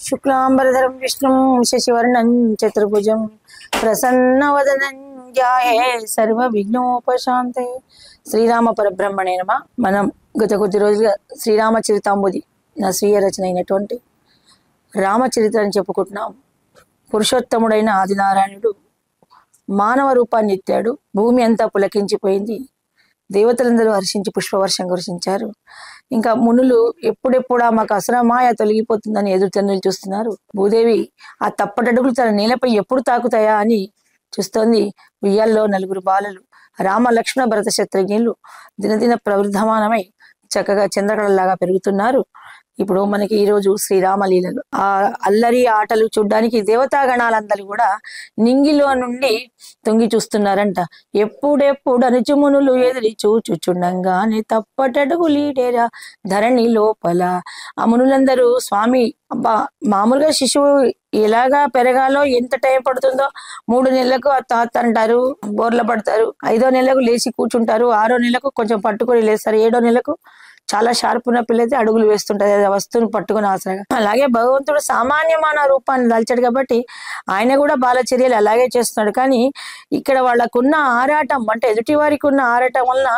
शुक्लांबरधरं विष्णुं शशिवर्णं चतुर्भुजं प्रसन्नवदनं ध्याये सर्वविघ्नोपशान्ते। శ్రీరామ పరబ్రహ్మణే నమ. మనం గత కొద్ది రోజులుగా శ్రీరామ చరితాంబుది నా స్వీయ రచన అయినటువంటి రామచరిత్ర అని చెప్పుకుంటున్నాం. పురుషోత్తముడైన ఆదినారాయణుడు మానవ రూపాన్ని ఎత్తాడు. భూమి అంతా పులకించిపోయింది. దేవతలందరూ హర్షించి పుష్పవర్షం కురిసించారు. ఇంకా మునులు ఎప్పుడెప్పుడా మాకు అసురమాయ తొలగిపోతుందని ఎదురుతెన్నులు చూస్తున్నారు. భూదేవి ఆ తప్పటడుగులు తన నేలపై ఎప్పుడు తాకుతాయా అని చూస్తోంది. ఉయ్యాల్లో నలుగురు బాలలు రామ లక్ష్మణ భరత శత్రుఘ్నులు దినదిన ప్రవృద్ధమానమై చక్కగా చంద్రకళలాగా పెరుగుతున్నారు. ఇప్పుడు మనకి ఈరోజు శ్రీరామలీలలు, ఆ అల్లరి ఆటలు చూడ్డానికి దేవతాగణాలందరూ కూడా నింగిలో నుండి తొంగి చూస్తున్నారంట. ఎప్పుడెప్పుడు అనుచుమునులు ఎదిరి చూచుచుండంగానే తప్పటడుగు లీడేరా ధరణి లోపల. ఆ మునులందరూ స్వామి అబ్బా మామూలుగా శిశువు ఎలాగా పెరగాలో ఎంత టైం పడుతుందో 3 నెలలకు తాత అంటారు, బోర్ల పడతారు. 5వ నెలకు లేచి కూర్చుంటారు. 6వ నెలకు కొంచెం పట్టుకొని లేస్తారు. 7వ నెలకు చాలా షార్ప్ ఉన్న పిల్లైతే అడుగులు వేస్తుంటది ఆ వస్తువుని పట్టుకుని ఆసరగా. అలాగే భగవంతుడు సామాన్యమైన రూపాన్ని దాల్చాడు కాబట్టి ఆయన కూడా బాలచర్యలు అలాగే చేస్తున్నాడు. కానీ ఇక్కడ వాళ్ళకున్న ఆరాటం అంటే ఎదుటి వారికి ఉన్న ఆరాటం వలన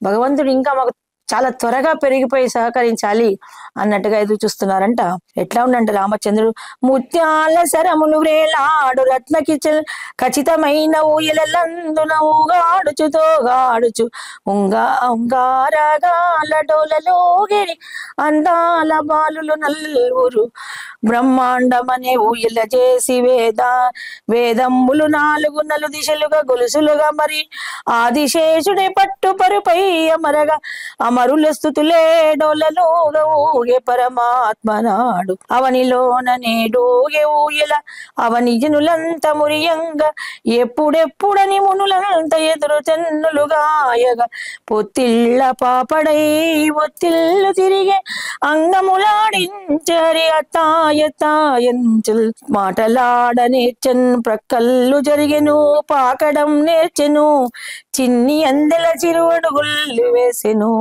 భగవంతుడు ఇంకా మాకు చాలా త్వరగా పెరిగిపోయి సహకరించాలి అన్నట్టుగా ఎదురు చూస్తున్నారంట. ఎట్లా ఉండంటే రామచంద్రుడు ముత్యాల సరములు వ్రేలాడు రత్నకి ఖచ్చితమైన ఊయలందున ఊగాడుచుతో గాడుచు ఉంగారాగాల డోలలోగిరి అందాల బాలులు నల్వురు బ్రహ్మాండమనే ఊయల చేసి వేదంబులు 4 నలు దిశలుగా గొలుసులుగా మరి ఆదిశేషుడే పట్టు పరుపై అమరగా అమరుల స్థుతులే డోలలోగా ఊగే పరమాత్మ నాడు అవనిలోన నేడోగే ఊయల అవని జనులంత మురియంగా ఎప్పుడెప్పుడని మునులంత ఎదురు తెన్నులుగాయగా పొత్తిళ్ళ పాపడై ఒత్తిళ్ళు తిరిగే అంగములాడించరి అత్తాయత్తాయంచుల్ మాటలాడ నేర్చెన్ ప్రక్కల్లు జరిగెను పాకడం నేర్చెను చిన్ని అందెల చిరువడుగుళ్ళు వేసెను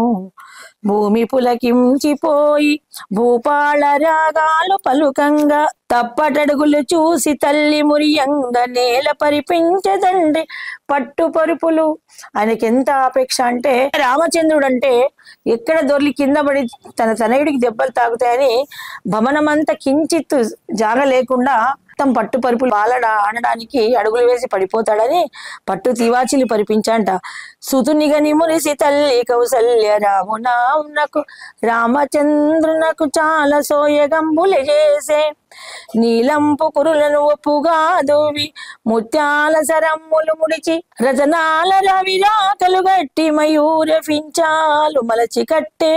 భూమి పులకించిపోయి భూపాళ రాగాలు పలుకంగా తప్పటడుగులు చూసి తల్లి మురియంగా నేల పరిపించదండ్రి పట్టు పరుపులు. ఆయనకి ఎంత అపేక్ష అంటే రామచంద్రుడు అంటే ఎక్కడ దొర్లి కింద పడి తన తనయుడికి దెబ్బలు తాగుతాయని భవనమంతా కించిత్తు జాగ లేకుండా మొత్తం పట్టు పరుపులు ఆడడానికి అడుగులు వేసి పడిపోతాడని పట్టు తివాచిలు పరిపించంట. సుతునిగని మురిసి తల్లి కౌసల్య రామునాకు రామచంద్రునకు చాలా సోయగంబులు చేసే నీలంపు కురులను ఒప్పుగా దోవి ముత్యాల సరమ్ములు ముడిచి రతనాల రవిరాకలు గట్టి మయూర ఫించాలు మలచి కట్టే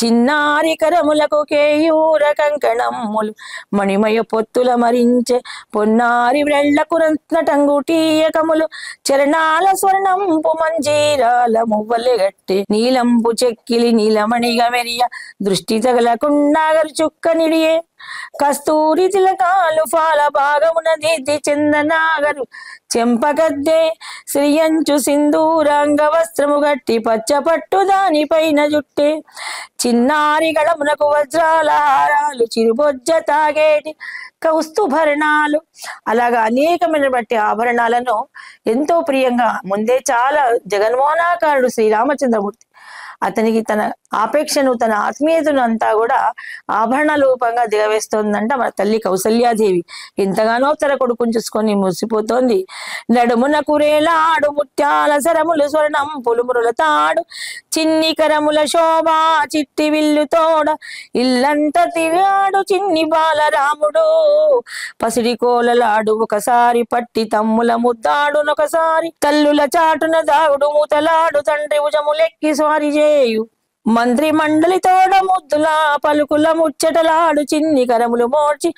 చిన్నారి కరములకు కేయూర కంకణమ్ములు మణిమయ పొత్తుల మరించే పొన్నారి వ్రెళ్లకు రత్నటంగుటీయకములు చరణాల స్వర్ణంపు మంజీరాల మువ్వలె గట్టి నీలంపు చెక్కిలి నీలమణిగా మెరియ దృష్టి తగలకుండా చుక్క నిడియే కస్తూరి తిలకాలు ఫాల భాగమున దిద్ది చందనాగరు చెంపగద్దే శ్రీయంచు సింధూరాంగ వస్త్రము గట్టి పచ్చపట్టు దానిపైన జుట్టే చిన్నారి గళమునకు వజ్రాల హారాలు చిరుబొజ్జ తాగేటి కౌస్తుభరణాలు అలాగా అనేకమైన బట్టి ఆభరణాలను ఎంతో ప్రియంగా ముందే చాలా జగన్మోహనాకారుడు శ్రీరామచంద్రమూర్తి అతనికి తన ఆపేక్షను తన ఆత్మీయతను అంతా కూడా ఆభరణ రూపంగా దిగవేస్తోందంట మన తల్లి కౌసల్యాదేవి. ఎంతగానో తన కొడుకుని చూసుకొని మురిసిపోతోంది. నడుమున కురేలాడు ముత్యాల సరములు స్వర్ణం పులుమురుల తాడు చిన్ని కరముల శోభ చిట్టి విల్లు తోడ ఇల్లంతా తిరిగాడు చిన్ని బాలరాముడు పసిడి కోలలాడు ఒకసారి పట్టి తమ్ముల ముద్దాడునొకసారి కల్లుల చాటున దాగుడు మూతలాడు తండ్రి భుజములెక్కి స్వారి చేయు మంత్రి మండలి తోడ ముద్దుల పలుకుల ముచ్చటలాడు చిన్ని కరములు మోర్చి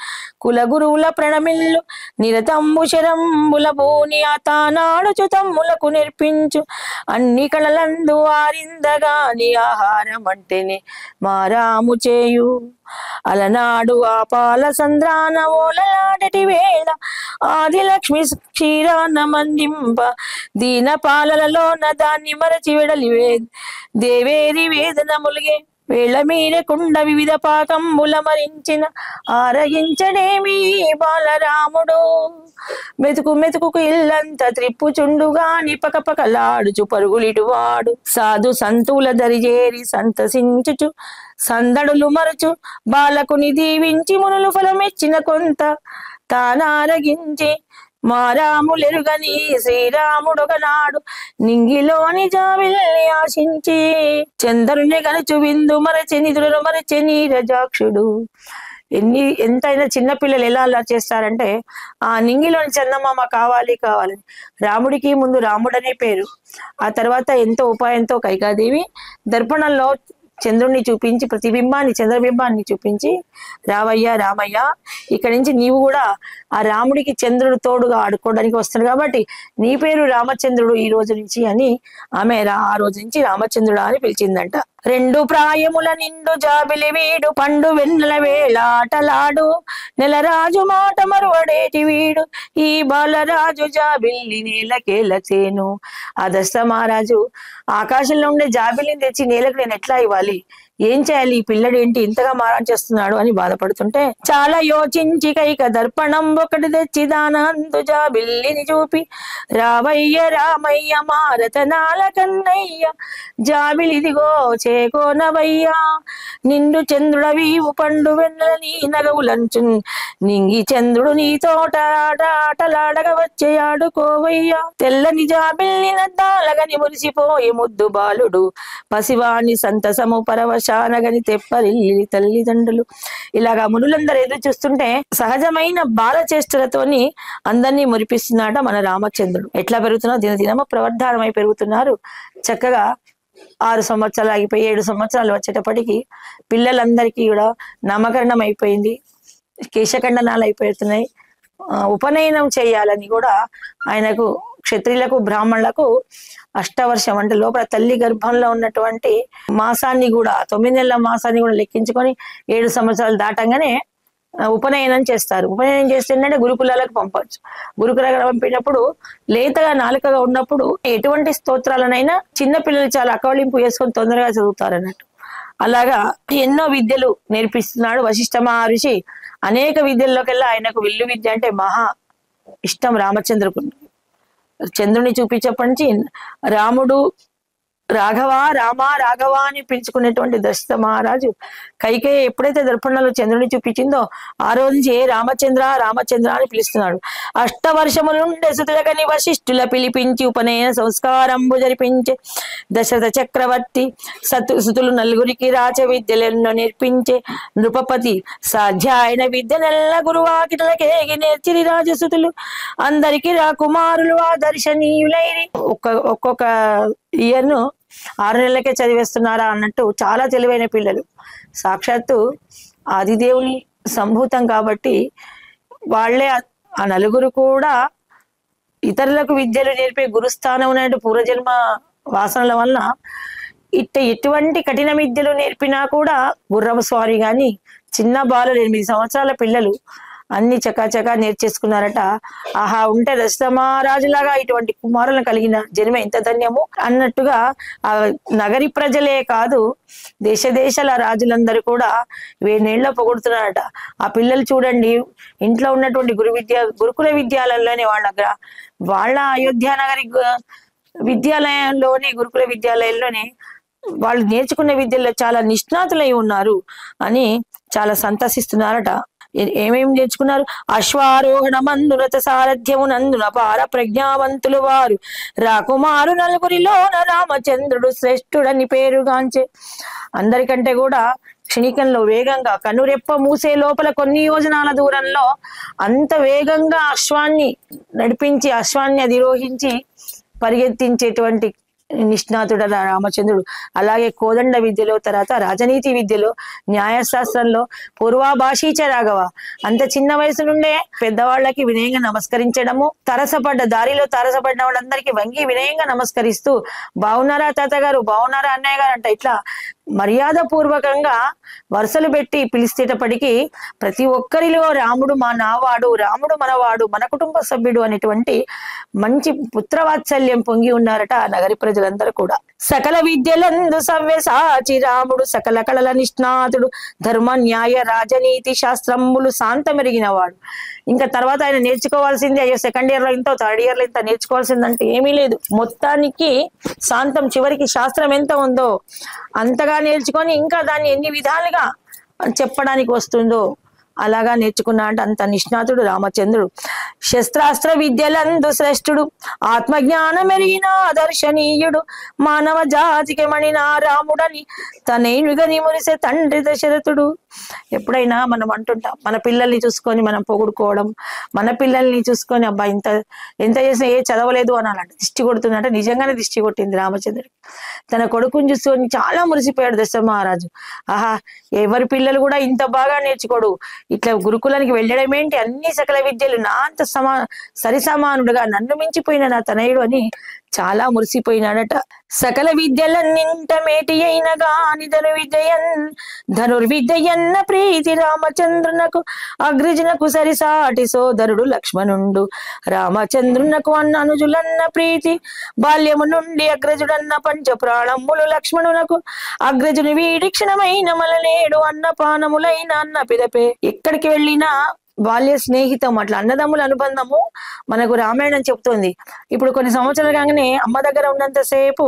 కుల గురువుల ప్రణమిల్లు నిరతమ్ము శరంబుల భూని అతానాడుచు తమ్ములకు నేర్పించు అన్ని కళలందు ఆరిందగాని ఆహారం అంటేనే మారాము చేయు అలనాడు ఆ పాల సంద్రాన ఓలలాడటి వేళ ఆదిలక్ష్మి క్షీరాన్న మందింప దీన పాలలలోన దాన్ని మరచి వెడలి దేవేరి వేదన ములిగే వేళ మీరకుండ వివిధ పాకంబుల మరించిన ఆరగించడేమి బాలరాముడు. మెతుకు మెతుకు ఇల్లంత త్రిప్పుచుండుగా నిపకపకలాడుచు పరుగులిటువాడు. సాధు సంతుల దరిజేరి సంతసించుచు సందడులు మరచు బాలకుని దీవించి మునులు ఫలమెచ్చిన కొంత తానారగించి మారాములెరుగని శ్రీరాముడొకనాడు నింగిలోని జాబిల్ని ఆశించి చంద్రుని గనుచు విందు మరచె నిధులను మరచె నీరజాక్షుడు. ఎంతైనా చిన్నపిల్లలు ఎలా అలా చేస్తారంటే ఆ నింగిలోని చందమామ కావాలి కావాలని. రాముడికి ముందు రాముడనే పేరు, ఆ తర్వాత ఎంతో ఉపాయంతో కైకాదేవి దర్పణంలో చంద్రుణ్ణి చూపించి ప్రతిబింబాన్ని చంద్రబింబాన్ని చూపించి రావయ్య రామయ్య ఇక్కడి నుంచి నీవు కూడా ఆ రాముడికి చంద్రుడు తోడుగా ఆడుకోవడానికి వస్తాడు కాబట్టి నీ పేరు రామచంద్రుడు ఈ రోజు నుంచి అని ఆమె ఆ రోజు నుంచి రామచంద్రుడు అని పిలిచిందంట. రెండు ప్రాయముల నిండు జాబిలి వీడు పండు వెన్నెల వేళాటలాడు నెలరాజు మాట మరువడేటి వీడు ఈ బాలరాజు జాబిల్లి నేలకేలచేను. ఆ దశరథ మహారాజు ఆకాశంలో ఉండే జాబిల్లిని తెచ్చి నేలకు నేను ఎట్లా ఇవ్వాలి, ఏం చేయాలి, ఈ పిల్లడు ఏంటి ఇంతగా మారం చేస్తున్నాడు అని బాధపడుతుంటే చాలా యోచించి కైక దర్పణం ఒకటి తెచ్చి దానందు జాబిల్లిని చూపి రావయ్య రామయ్య మారతనాల కన్నయ్య జాబిలిదిగో చేకోనవయ్యా నిండు చంద్రుడవీవు పండు వెన్నెల నీ నగవులంచు నింగి చంద్రుడు నీ తోట ఆటలాడగా వచ్చే ఆడుకోవయ్యా. తెల్లని జాబిల్ని నద్దాలగని మురిసిపోయే ముద్దు బాలుడు పసివాణి సంతసము పరవశానగని తెప్పరిల్లి తల్లిదండ్రులు. ఇలాగా మునులందరూ ఎదురు చూస్తుంటే సహజమైన బాల చేష్టలతోని అందరినీ మురిపిస్తున్నాడ మన రామచంద్రుడు. ఎట్లా పెరుగుతున్నా దినదినము ప్రవర్ధనమై పెరుగుతున్నారు. చక్కగా 6 సంవత్సరాలు ఆగిపోయి 7 సంవత్సరాలు వచ్చేటప్పటికి పిల్లలందరికీ కూడా నామకరణం అయిపోయింది, కేశఖండనాలు అయిపోతున్నాయి. ఉపనయనం చేయాలని కూడా ఆయనకు క్షత్రియులకు బ్రాహ్మణులకు అష్టవర్షం అంటే లోపల తల్లి గర్భంలో ఉన్నటువంటి మాసాన్ని కూడా 9 నెలల మాసాన్ని కూడా లెక్కించుకొని 7 సంవత్సరాలు దాటంగానే ఉపనయనం చేస్తారు. ఉపనయనం చేస్తే ఏంటంటే గురుకులాలకు పంపవచ్చు. గురుకులాలకు పంపినప్పుడు లేతగా నాలుకగా ఉన్నప్పుడు ఎటువంటి స్తోత్రాలనైనా చిన్నపిల్లలు చాలా అకవళింపు చేసుకొని తొందరగా చదువుతారు అన్నట్టు. అలాగా ఎన్నో విద్యలు నేర్పిస్తున్నాడు వశిష్ఠ మహర్షి. అనేక విద్యల్లోకెల్లా ఆయనకు విల్లు విద్య అంటే మహా ఇష్టం రామచంద్రుకు. చంద్రుని చూపించప్పటి నుంచి రాముడు రాఘవ రామ రాఘవ అని పిలుచుకునేటువంటి దశరథ మహారాజు కైకేయి ఎప్పుడైతే దర్పణంలో చంద్రుని చూపించిందో ఆ రోజు నుంచి రామచంద్ర రామచంద్ర అని పిలుస్తున్నాడు. అష్టవర్షముల నుండి సుతులకని వశిష్ఠుల పిలిపించి ఉపనయన సంస్కారంబు జరిపించే దశరథ చక్రవర్తి సుతులు నలుగురికి రాచ విద్యలను నేర్పించే నృపపతి సాధ్యాయన విద్య నెల్ల గురువాకిటలకేగి నేర్చిరి రాజసుతులు అందరికి రాకుమారులు ఆదర్శనీయులైరి. ఒక్కొక్క ఇయర్ను 6 నెలలకే చదివేస్తున్నారా అన్నట్టు చాలా తెలివైన పిల్లలు. సాక్షాత్తు ఆదిదేవుని సంభూతం కాబట్టి వాళ్ళే ఆ నలుగురు కూడా ఇతరులకు విద్యలు నేర్పే గురుస్థానం ఉన్నట్టు పూర్వజన్మ వాసనల వలన ఎటువంటి కఠిన విద్యలు నేర్పినా కూడా గుర్రపు స్వారీ గాని చిన్న బాలలు 8 సంవత్సరాల పిల్లలు అన్ని చకాచకా నేర్చేసుకున్నారట. ఆహా ఉంటే దశరథ మహారాజులాగా ఇటువంటి కుమారులను కలిగిన జన్మ ఎంత ధన్యము అన్నట్టుగా ఆ నగరి ప్రజలే కాదు దేశ దేశాల రాజులందరూ కూడా 7 ఏళ్ళ పొగుడుతున్నారట. ఆ పిల్లలు చూడండి ఇంట్లో ఉన్నటువంటి గురుకుల విద్యాలయంలోనే వాళ్ళ అయోధ్య నగరి విద్యాలయంలోనే గురుకుల విద్యాలయంలోనే వాళ్ళు నేర్చుకున్న విద్యలో చాలా నిష్ణాతులై ఉన్నారు అని చాలా సంతసిస్తున్నారట. ఏమేమి నేర్చుకున్నారు? అశ్వారోహణ మందురత సారథ్యము నందున పార ప్రజ్ఞావంతులు వారు రాకుమారు నలుగురిలోన రామచంద్రుడు శ్రేష్ఠుడని పేరుగాంచే. అందరికంటే కూడా క్షణికంలో వేగంగా కనురెప్ప మూసే లోపల కొన్ని యోజనాల దూరంలో అంత వేగంగా అశ్వాన్ని నడిపించి అశ్వాన్ని అధిరోహించి పరిగెత్తించేటువంటి నిష్ణాతుడ రామచంద్రుడు. అలాగే కోదండ విద్యలో తర్వాత రాజనీతి విద్యలో న్యాయశాస్త్రంలో పూర్వాభాషీచ రాఘవ అంత చిన్న వయసు నుండే పెద్దవాళ్ళకి వినయంగా నమస్కరించడము, దారిలో తారసపడిన వాళ్ళందరికీ వంగి వినయంగా నమస్కరిస్తూ బాగున్నారా తాతగారు బాగున్నారా అన్నయ్య గారు అంట ఇట్లా మర్యాద పూర్వకంగా వరుసలు పెట్టి పిలిచేటప్పటికీ ప్రతి ఒక్కరిలో రాముడు నావాడు రాముడు మనవాడు మన కుటుంబ సభ్యుడు అనేటువంటి మంచి పుత్రవాత్సల్యం పొంగి ఉన్నారట ఆ నగరి ప్రజలందరూ కూడా. సకల విద్యలందు సవ్యసాచి రాముడు, సకల కళల నిష్ణాతుడు, ధర్మ న్యాయ రాజనీతి శాస్త్రములు శాంతమెరిగినవాడు. ఇంకా తర్వాత ఆయన నేర్చుకోవాల్సింది అయ్యో సెకండ్ ఇయర్ లో ఇంత, థర్డ్ ఇయర్ లో ఇంత నేర్చుకోవాల్సిందంటే ఏమీ లేదు. మొత్తానికి శాంతం, చివరికి శాస్త్రం ఎంత ఉందో అంతగా నేర్చుకొని ఇంకా దాన్ని ఎన్ని విధాలుగా చెప్పడానికి వస్తుందో అలాగా నేర్చుకున్నాడు. అంత నిష్ణాతుడు రామచంద్రుడు. శస్త్రాస్త్ర విద్యలందు శ్రేష్ఠుడు, ఆత్మజ్ఞానం ఎరిగిన ఆదర్శనీయుడు, మానవ జాతికి మణిన రాముడని తనయునిగా మురిసే తండ్రి దశరథుడు. ఎప్పుడైనా మనం అంటుంటాం, మన పిల్లల్ని చూసుకొని మనం పొగుడుకోవడం, మన పిల్లల్ని చూసుకొని అబ్బా ఎంత చేసినా ఏ చదవలేదు అనాలంటే దిష్టి కొడుతుందంటే నిజంగానే దిష్టి కొట్టింది రామచంద్రుడికి. తన కొడుకుని చూసుకొని చాలా మురిసిపోయాడు దశరథ మహారాజు. ఆహా, ఎవరి పిల్లలు కూడా ఇంత బాగా నేర్చుకోడు, ఇట్లా గురుకులానికి వెళ్ళడం ఏంటి, అన్ని సకల విద్యలు నా అంత సరి సమానుడుగా నన్ను మించిపోయిన నా తనయుడు అని చాలా మురిసిపోయినాడట. సకల విద్యలన్నింట మేటి అయిన గాని ధనుర్విద్యన్న ప్రీతి రామచంద్రునకు, అగ్రజునకు సరిసాటి సోదరుడు లక్ష్మణుండు. రామచంద్రునకు అన్న అనుజులన్న ప్రీతి, బాల్యము నుండి అగ్రజుడన్న పంచ ప్రాణములు లక్ష్మణునకు, అగ్రజుని వీడి క్షణమైన మలనేడు అన్న పానములైన అన్న పిదపే. ఎక్కడికి వెళ్ళినా బాల్య స్నేహితం, అట్లా అన్నదమ్ముల అనుబంధము మనకు రామాయణం చెప్తుంది. ఇప్పుడు కొన్ని సంవత్సరాలు కాగానే అమ్మ దగ్గర ఉన్నంతసేపు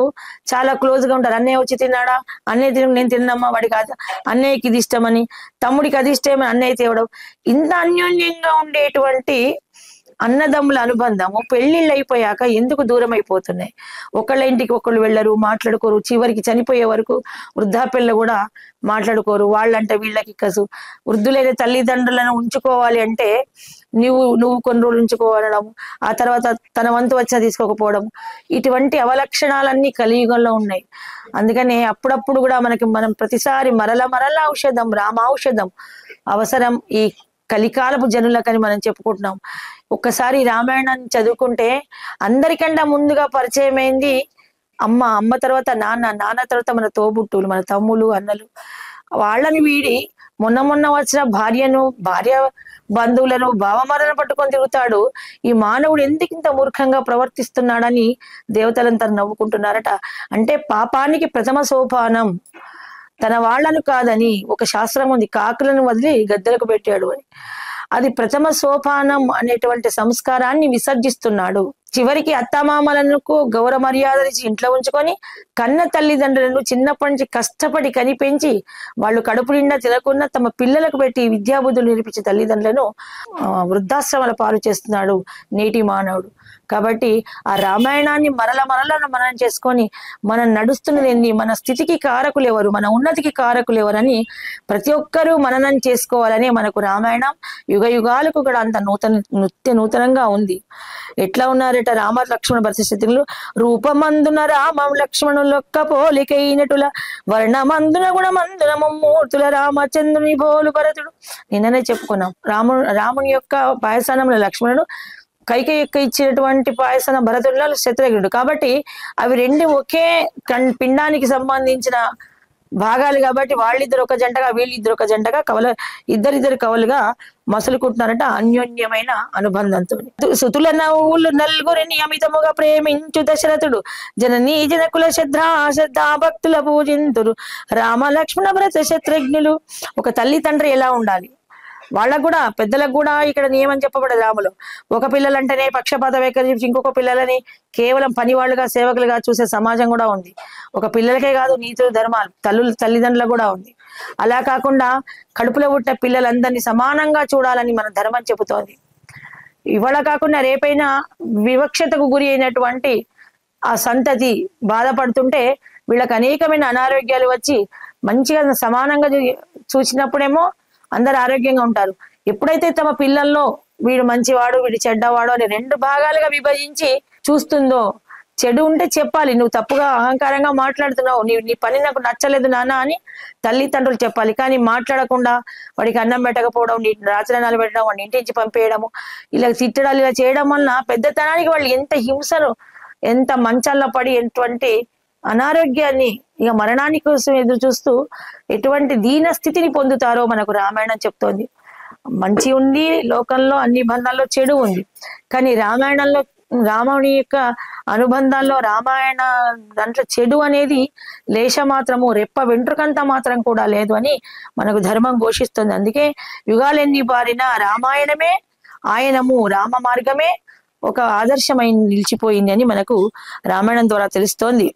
చాలా క్లోజ్ గా ఉంటారు. అన్నయ్య వచ్చి తిన్నాడా, అన్నయ్య తిన, నేను తిన్నమ్మా, వాడికి అన్నయ్యకి ఇది ఇష్టమని, తమ్ముడికి అది ఇష్టమని అన్నయ్య తేవడం, ఇంత అన్యోన్యంగా ఉండేటువంటి అన్నదమ్ముల అనుబంధము పెళ్లిళ్ళు అయిపోయాక ఎందుకు దూరం అయిపోతున్నాయి? ఒకళ్ళ ఇంటికి ఒకళ్ళు వెళ్ళరు, మాట్లాడుకోరు, చివరికి చనిపోయే వరకు వృద్ధాప్యంలో కూడా మాట్లాడుకోరు. వాళ్ళంటే వీళ్ళకి కసు. వృద్ధులైన తల్లిదండ్రులను ఉంచుకోవాలి అంటే నువ్వు కొన్ని రోజులు ఉంచుకోవడం, ఆ తర్వాత తన వంతు వచ్చినా తీసుకోకపోవడం, ఇటువంటి అవలక్షణాలన్నీ కలియుగంలో ఉన్నాయి. అందుకనే అప్పుడప్పుడు కూడా మనం ప్రతిసారి మరల ఔషధం, రామౌషధం అవసరం ఈ కలికాలపు జనులకని మనం చెప్పుకుంటున్నాం. ఒక్కసారి రామాయణాన్ని చదువుకుంటే అందరికంటే ముందుగా పరిచయం అయింది అమ్మ తర్వాత నాన్న తర్వాత మన తోబుట్టువులు, మన తమ్ములు, అన్నలు. వాళ్ళని వీడి మొన్న వచ్చిన భార్య బంధువులను భావమరణ పట్టుకొని తిరుగుతాడు. ఈ మానవుడు ఎందుకు ఇంత మూర్ఖంగా ప్రవర్తిస్తున్నాడని దేవతలంతా నవ్వుకుంటున్నారట. అంటే పాపానికి ప్రథమ సోపానం తన వాళ్లను కాదని ఒక శాస్త్రం ఉంది, కాకులను వదిలి గద్దెలకు పెట్టాడు అని. అది ప్రథమ సోపానం అనేటువంటి సంస్కారాన్ని విసర్జిస్తున్నాడు. చివరికి అత్తమామలకు గౌరవ మర్యాదలు ఇచ్చి ఇంట్లో ఉంచుకొని కన్న తల్లిదండ్రులను చిన్నప్పటి నుంచి కష్టపడి కనిపెంచి వాళ్ళు కడుపు నిండా తినకుండా తమ పిల్లలకు పెట్టి విద్యాబుద్ధులు నేర్పించే తల్లిదండ్రులను వృద్ధాశ్రమాల పాలు చేస్తున్నాడు నేటి మానవుడు. కాబట్టి ఆ రామాయణాన్ని మరల మనం చేసుకొని మనం నడుస్తున్నది ఏంది, మన స్థితికి కారకులు ఎవరు, మన ఉన్నతికి కారకులు ఎవరని ప్రతి ఒక్కరూ మననం చేసుకోవాలని మనకు రామాయణం యుగ యుగాలకు కూడా అంత నూతనంగా ఉంది. ఎట్లా ఉన్నారట రామ లక్ష్మణ భరతశత్రులు? రూపమందున రామం లక్ష్మణులొక్క పోలికైనటుల, వర్ణమందున గుణమందున ముమ్మూర్తుల రామచంద్రుని బోలు భరతుడు. నిన్ననే చెప్పుకున్నాం, రాముని యొక్క పాయసానంలో లక్ష్మణుడు, కైకేయి యొక్క ఇచ్చినటువంటి పాయసన భరతుడు శత్రుఘ్నుడు. కాబట్టి అవి రెండు ఒకే పిండానికి సంబంధించిన భాగాలు కాబట్టి వాళ్ళిద్దరు ఒక జంటగా వీళ్ళిద్దరు ఒక జంటగా ఇద్దరిద్దరు కవలుగా మసులుకుంటున్నారంట అన్యోన్యమైన అనుబంధంతో. సుతుల నవ్వులు నలుగురిని అమితముగా ప్రేమించు దశరథుడు, జననీ జనకుల శ్రద్ధా భక్తుల పూజింతురు రామ లక్ష్మణ భరత శత్రుఘ్నులు. ఒక తల్లి తండ్రి ఎలా ఉండాలి, వాళ్ళకు కూడా పెద్దలకు కూడా ఇక్కడ నియమం చెప్పబడదు రాములు. ఒక పిల్లలంటేనే పక్షపాత వైఖరి, ఇంకొక పిల్లలని కేవలం పనివాళ్ళుగా సేవకులుగా చూసే సమాజం కూడా ఉంది. ఒక పిల్లలకే కాదు, నీతులు ధర్మాలు తల్లిదండ్రులకు కూడా ఉంది. అలా కాకుండా కడుపులో పుట్టిన పిల్లలందరినీ సమానంగా చూడాలని మన ధర్మం చెబుతోంది. ఇవాళ కాకుండా రేపైనా వివక్షతకు గురి అయినటువంటి ఆ సంతతి బాధపడుతుంటే వీళ్ళకి అనేకమైన అనారోగ్యాలు వచ్చి మంచిగా సమానంగా చూసినప్పుడేమో అందరు ఆరోగ్యంగా ఉంటారు. ఎప్పుడైతే తమ పిల్లల్లో వీడు మంచివాడు వీడు చెడ్డవాడు అని రెండు భాగాలుగా విభజించి చూస్తుందో, చెడు ఉంటే చెప్పాలి, నువ్వు తప్పుగా అహంకారంగా మాట్లాడుతున్నావు, నీ పని నాకు నచ్చలేదు నాన్న అని తల్లిదండ్రులు చెప్పాలి. కానీ మాట్లాడకుండా వాడికి అన్నం పెట్టకపోవడం, నీ రాచరణాలు పెట్టడం, వాడిని ఇంటి నుంచి పంపేయడము, ఇలా తిట్టడాలు, ఇలా చేయడం వలన పెద్దతనానికి వాళ్ళు ఎంత హింసను, ఎంత మంచాల్లో పడి ఎటువంటి అనారోగ్యాన్ని, ఇక మరణాని కోసం ఎదురు చూస్తూ ఎటువంటి దీన స్థితిని పొందుతారో మనకు రామాయణం చెప్తోంది. మంచి ఉంది లోకంలో, అన్ని బంధాల్లో చెడు ఉంది. కానీ రామాయణంలో రాముని యొక్క అనుబంధాల్లో రామాయణ దాంట్లో చెడు అనేది లేశ మాత్రము రెప్ప వెంట్రుకంత మాత్రం కూడా లేదు అని మనకు ధర్మం ఘోషిస్తుంది. అందుకే యుగాలెన్ని బారిన రామాయణమే ఆయనము, రామ మార్గమే ఒక ఆదర్శమై నిలిచిపోయింది అని మనకు రామాయణం ద్వారా తెలుస్తోంది.